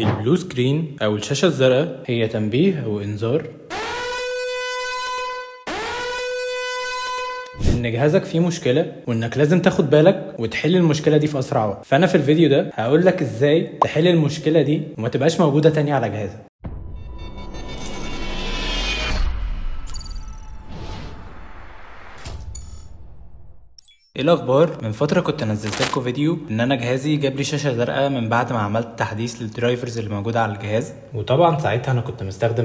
البلو سكرين أو الشاشة الزرقاء هي تنبيه أو إنذار إن جهازك فيه مشكلة وإنك لازم تاخد بالك وتحل المشكلة دي في أسرع وقت. فأنا في الفيديو ده هقولك إزاي تحل المشكلة دي وما تبقاش موجودة تاني على جهازك. ايه الاخبار؟ من فتره كنت نزلت لكم فيديو ان انا جهازي جاب لي شاشه زرقاء من بعد ما عملت تحديث للدرايفرز اللي موجوده على الجهاز، وطبعا ساعتها انا كنت مستخدم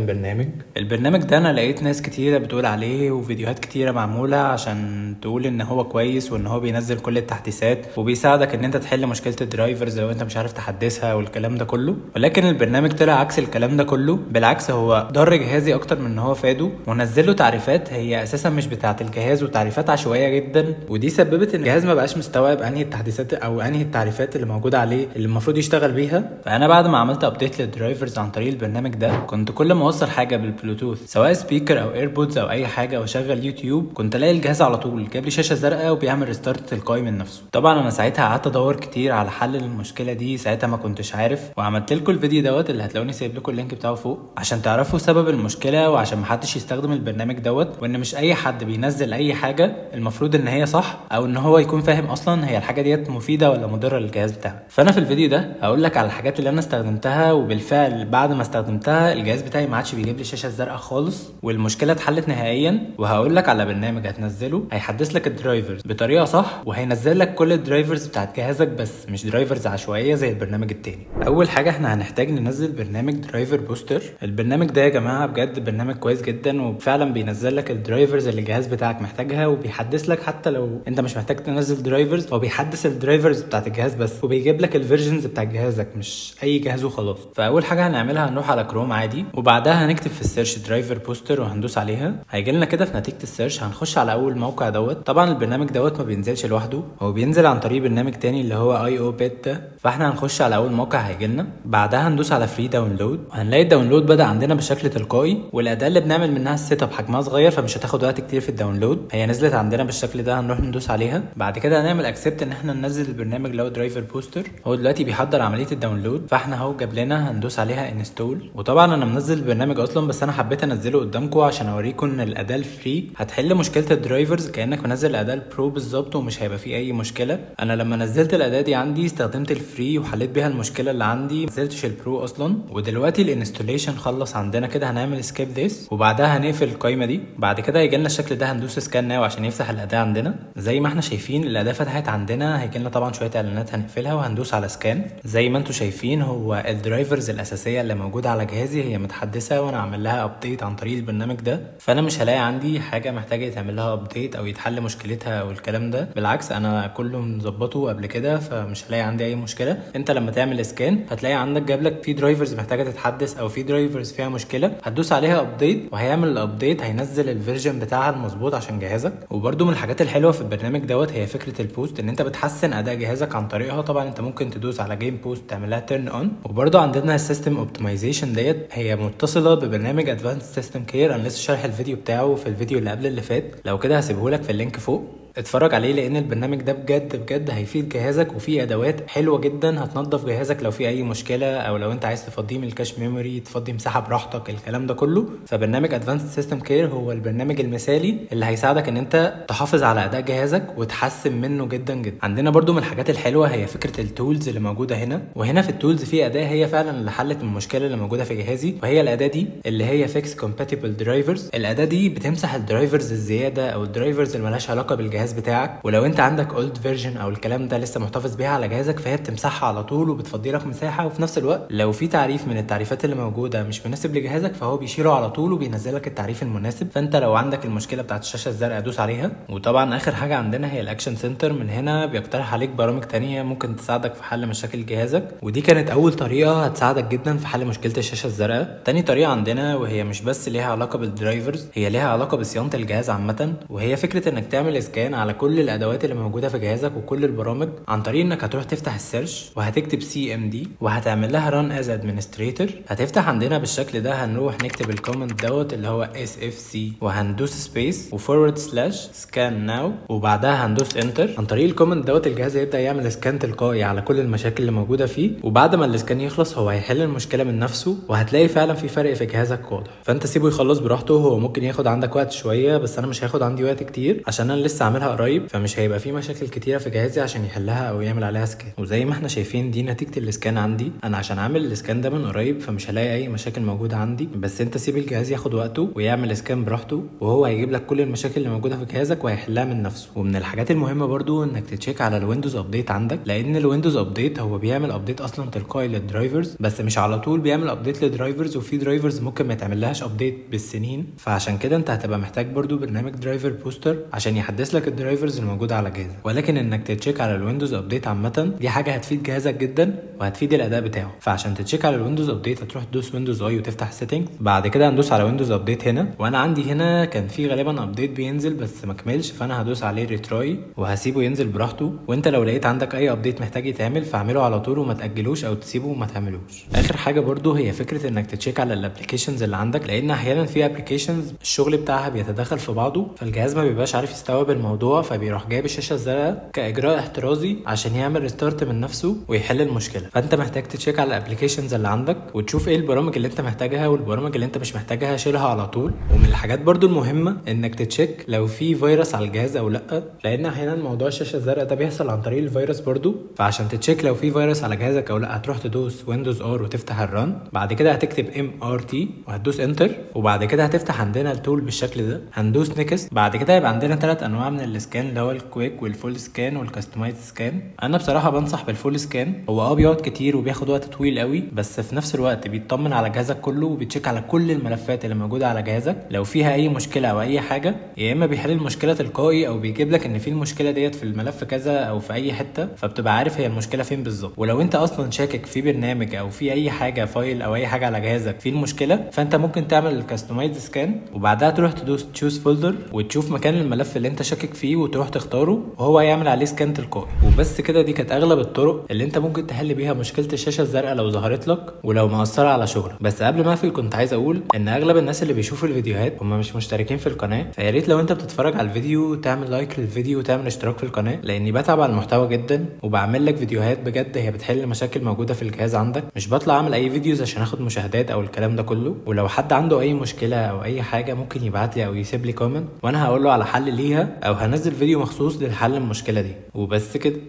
البرنامج ده انا لقيت ناس كتيره بتقول عليه وفيديوهات كتيره معموله عشان تقول ان هو كويس وان هو بينزل كل التحديثات وبيساعدك ان انت تحل مشكله الدرايفرز لو انت مش عارف تحدثها والكلام ده كله. ولكن البرنامج طلع عكس الكلام ده كله، بالعكس هو ضر جهازي اكتر من ان هو فاده، ونزل له تعريفات هي اساسا مش بتاعه الجهاز وتعريفات عشوائيه جدا، ودي سببت ان الجهاز ما بقاش مستوعب انهي التحديثات او انهي التعريفات اللي موجوده عليه اللي المفروض يشتغل بيها. فانا بعد ما عملت ابديت للدرايفرز عن طريق البرنامج ده كنت كل ما اوصل حاجه بالبلوتوث سواء سبيكر او ايربودز او اي حاجه واشغل يوتيوب كنت الاقي الجهاز على طول جاب لي شاشه زرقاء وبيعمل ريستارت تلقائي من نفسه. طبعا انا ساعتها قعدت ادور كتير على حل للمشكله دي، ساعتها ما كنتش عارف، وعملت لكم الفيديو دوت اللي هتلاقوني سايب لكم اللينك بتاعه فوق عشان تعرفوا سبب المشكله وعشان محدش يستخدم البرنامج دوت، وان مش اي حد بينزل اي حاجه المفروض ان هي صح او ان هو يكون فاهم اصلا هي الحاجه ديت مفيده ولا مضره للجهاز بتاعك. فانا في الفيديو ده هقول لك على الحاجات اللي انا استخدمتها وبالفعل بعد ما استخدمتها الجهاز بتاعي ما عادش بيجيب لي الشاشه الزرقاء خالص والمشكله اتحلت نهائيا. وهقول لك على برنامج هتنزله هيحدث لك الدرايفرز بطريقه صح وهينزل لك كل الدرايفرز بتاعت جهازك بس مش درايفرز عشوائيه زي البرنامج التاني. اول حاجه احنا هنحتاج ننزل برنامج درايفر بوستر. البرنامج ده يا جماعه بجد برنامج كويس جدا وفعلا بينزل لك الدرايفرز اللي الجهاز بتاعك محتاجها وبيحدث لك حتى لو انت مش محتاج تنزل درايفرز، هو بيحدث الدرايفرز بتاعت الجهاز بس وبيجيب لك الفيرجنز بتاعت جهازك مش اي جهاز وخلاص. فاول حاجه هنعملها هنروح على كروم عادي وبعدها هنكتب في السيرش درايفر بوستر وهندوس عليها، هيجي لنا كده في نتيجه السيرش هنخش على اول موقع دوت. طبعا البرنامج دوت ما بينزلش لوحده، هو بينزل عن طريق برنامج تاني اللي هو اي او بيتا. فاحنا هنخش على اول موقع هيجي لنا، بعدها هندوس على فري داونلود وهنلاقي الداونلود بدا عندنا بشكل تلقائي، والاداه اللي بنعمل منها السيت اب حجمها صغير فمش هتاخد وقت كتير في الداونلود. هي نزلت عندنا بالشكل ده، هنروح ندوس عليها، بعد كده هنعمل اكسبت ان احنا ننزل البرنامج اللي هو درايفر بوستر. هو دلوقتي بيحضر عمليه الداونلود، فاحنا اهو جاب لنا هندوس عليها انستول. وطبعا انا منزل البرنامج اصلا بس انا حبيت انزله قدامكم عشان اوريكم ان الاداه الفري هتحل مشكله الدرايفرز كانك منزل الاداه البرو بالظبط ومش هيبقى فيه اي مشكله. انا لما نزلت الاداه دي عندي استخدمت الفري وحليت بيها المشكله اللي عندي، ما نزلتش البرو اصلا. ودلوقتي الانستوليشن خلص عندنا كده، هنعمل سكيب ذس وبعدها هنقفل القايمه دي. بعد كده هيجي لنا الشكل ده، هندوس سكان ناو عشان يفتح الاداه عندنا. زي ما احنا شايفين الاداه فتحت عندنا، هيجي لنا طبعا شويه اعلانات هنقفلها وهندوس على سكان. زي ما انتم شايفين هو الدرايفرز الاساسيه اللي موجوده على جهازي هي متحدثه وانا عامل لها ابديت عن طريق البرنامج ده، فانا مش هلاقي عندي حاجه محتاجه يتعمل لها ابديت او يتحل مشكلتها او الكلام ده، بالعكس انا كله مظبطه قبل كده فمش هلاقي عندي اي مشكله. انت لما تعمل سكان هتلاقي عندك جاب لك في درايفرز محتاجه تتحدث او في درايفرز فيها مشكله، هتدوس عليها ابديت وهيعمل الابديت، هينزل الفيرجن بتاعها المظبوط عشان جهازك. وبرده من الحاجات الحلوه في البرنامج دوت هي فكره البوست، ان انت بتحسن اداء جهازك عن طريقها. طبعا انت ممكن تدوس على جيم بوست تعملها تيرن اون، وبرده عندنا السيستم اوبتمايزيشن ديت هي متصله ببرنامج ادفانس سيستم كير. انا لسه شارح الفيديو بتاعه في الفيديو اللي قبل اللي فات، لو كده هسيبهولك في اللينك فوق اتفرج عليه، لان البرنامج ده بجد بجد هيفيد جهازك وفيه ادوات حلوه جدا هتنظف جهازك لو في اي مشكله او لو انت عايز تفضيه من الكاش ميموري تفضي مساحه براحتك الكلام ده كله. فبرنامج ادفانسد سيستم كير هو البرنامج المثالي اللي هيساعدك ان انت تحافظ على اداء جهازك وتحسن منه جدا جدا. عندنا برده من الحاجات الحلوه هي فكره التولز اللي موجوده هنا، وهنا في التولز في اداه هي فعلا اللي حلت المشكله اللي موجوده في جهازي، وهي الاداه دي اللي هي فيكس كومباتيبل درايفرز. الاداه دي بتمسح الدرايفرز الزياده او الدرايفرز اللي مالهاش علاقه بالجهاز بتاعك، ولو انت عندك اولد فيرجن او الكلام ده لسه محتفظ بيها على جهازك فهي بتمسحها على طول وبتفضي لك مساحه، وفي نفس الوقت لو في تعريف من التعريفات اللي موجوده مش مناسب لجهازك فهو بيشيله على طول وبينزل لك التعريف المناسب. فانت لو عندك المشكله بتاعت الشاشه الزرقاء دوس عليها. وطبعا اخر حاجه عندنا هي الاكشن سنتر، من هنا بيقترح عليك برامج تانية ممكن تساعدك في حل مشاكل جهازك، ودي كانت اول طريقه هتساعدك جدا في حل مشكله الشاشه الزرقاء. تاني طريقه عندنا وهي مش بس ليها علاقه بالدرايفرز، هي ليها علاقه بصيانه الجهاز عامه، وهي فكره انك تعمل اسكان على كل الادوات اللي موجوده في جهازك وكل البرامج عن طريق انك هتروح تفتح السيرش وهتكتب CMD وهتعمل لها ران از ادمنستريتور. هتفتح عندنا بالشكل ده، هنروح نكتب الكومنت دوت اللي هو SFC وهندوس سبيس وفورورد سلاش سكان ناو وبعدها هندوس انتر. عن طريق الكومنت دوت الجهاز هيبدا يعمل سكان تلقائي على كل المشاكل اللي موجوده فيه، وبعد ما السكان يخلص هو هيحل المشكله من نفسه وهتلاقي فعلا في فرق في جهازك واضح. فانت سيبه يخلص براحته، هو ممكن ياخد عندك وقت شويه بس انا مش هياخد عندي وقت كتير عشان انا لسه عاملها قريب، فمش هيبقى في مشاكل كتيره في جهازي عشان يحلها او يعمل عليها سكان. وزي ما احنا شايفين دي نتيجه السكان عندي، انا عشان عامل السكان ده من قريب فمش هلاقي اي مشاكل موجوده عندي. بس انت سيب الجهاز ياخد وقته ويعمل سكان براحته وهو هيجيب لك كل المشاكل اللي موجوده في جهازك وهيحلها من نفسه. ومن الحاجات المهمه برضو انك تتشيك على الويندوز ابديت عندك، لان الويندوز ابديت هو بيعمل ابديت اصلا تلقائي للدرايفرز، بس مش على طول بيعمل ابديت للدرايفرز، وفي درايفرز ممكن ما يتعملهاش ابديت بالسنين. فعشان كده انت هتبقى محتاج برضو برنامج درايفر بوستر عشان يحدث لك الدرايفرز الموجوده على جهازك. ولكن انك تتشيك على الويندوز ابديت عامه دي حاجه هتفيد جهازك جدا وهتفيد الاداء بتاعه. فعشان تتشيك على الويندوز ابديت هتروح تدوس ويندوز اي وتفتح سيتنجز، بعد كده هندوس على ويندوز ابديت هنا، وانا عندي هنا كان في غالبا ابديت بينزل بس ما كملش، فانا هدوس عليه ريتراي وهسيبه ينزل براحته. وانت لو لقيت عندك اي ابديت محتاج يتعمل فاعمله على طول وما تاجلوش او تسيبه وما تعملوش. اخر حاجه برضو هي فكره انك تتشيك على الابلكيشنز اللي عندك، لان احيانا في ابلكيشنز الشغل بتاعها بيتداخل في بعضه فالجهاز ما بيبقاش عارف يستوعب الموضوع، فبيروح جايب الشاشه الزرقاء كاجراء احترازي عشان يعمل ريستارت من نفسه ويحل المشكله. فانت محتاج تتشيك على الابلكيشنز اللي عندك وتشوف ايه البرامج اللي انت محتاجها والبرامج اللي انت مش محتاجها شيلها على طول. ومن الحاجات برضو المهمه انك تتشيك لو في فيروس على الجهاز او لا، لان احيانا موضوع الشاشه الزرقاء ده بيحصل عن طريق الفيروس برضو. فعشان تتشيك لو في فيروس على جهازك او لا هتروح تدوس ويندوز ار وتفتح الران، بعد كده هتكتب MRT وهتدوس انتر، وبعد كده هتفتح عندنا التول بالشكل ده، هندوس نيكست. بعد كده يبقى عندنا 3 انواع من السكان اللي هو الكويك والفول سكان والكاستمايز سكان. انا بصراحه بنصح بالفول سكان، هو بيقعد كتير وبياخد وقت طويل قوي بس في نفس الوقت بيطمن على جهازك كله وبيتشيك على كل الملفات اللي موجوده على جهازك لو فيها اي مشكله او اي حاجه، يا اما بيحل المشكله تلقائي او بيجيب لك ان في المشكله ديت في الملف كذا او في اي حته، فبتبقى عارف هي المشكله فين بالظبط. ولو انت اصلا شاكك في برنامج او في اي حاجه فايل او اي حاجه على جهازك في المشكله، فانت ممكن تعمل الكاستمايز سكان وبعدها تروح تدوس تشوز فولدر وتشوف مكان الملف اللي انت شاكك فيه وتروح تختاره وهو هيعمل عليه سكان تلقائي. وبس كده، دي كانت اغلب الطرق اللي انت ممكن تحل بيها مشكله الشاشه الزرقاء لو ظهرت لك ولو مأثره على شغلك. بس قبل ما اقفل كنت عايز اقول ان اغلب الناس اللي بيشوفوا الفيديوهات هم مش مشتركين في القناه، فيا ريت لو انت بتتفرج على الفيديو تعمل لايك للفيديو وتعمل اشتراك في القناه، لاني بتعب على المحتوى جدا وبعمل لك فيديوهات بجد هي بتحل مشاكل موجوده في الجهاز عندك، مش بطلع اعمل اي فيديوز عشان اخد مشاهدات او الكلام ده كله. ولو حد عنده اي مشكله او اي حاجه ممكن يبعت لي او يسيب لي كومنت وانا هقول له على حل ليها او هنزل فيديو مخصوص للحل المشكله دي. وبس كده،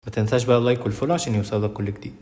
ما تنساش بقى اللايك والفولو عشان يوصلك كل جديد.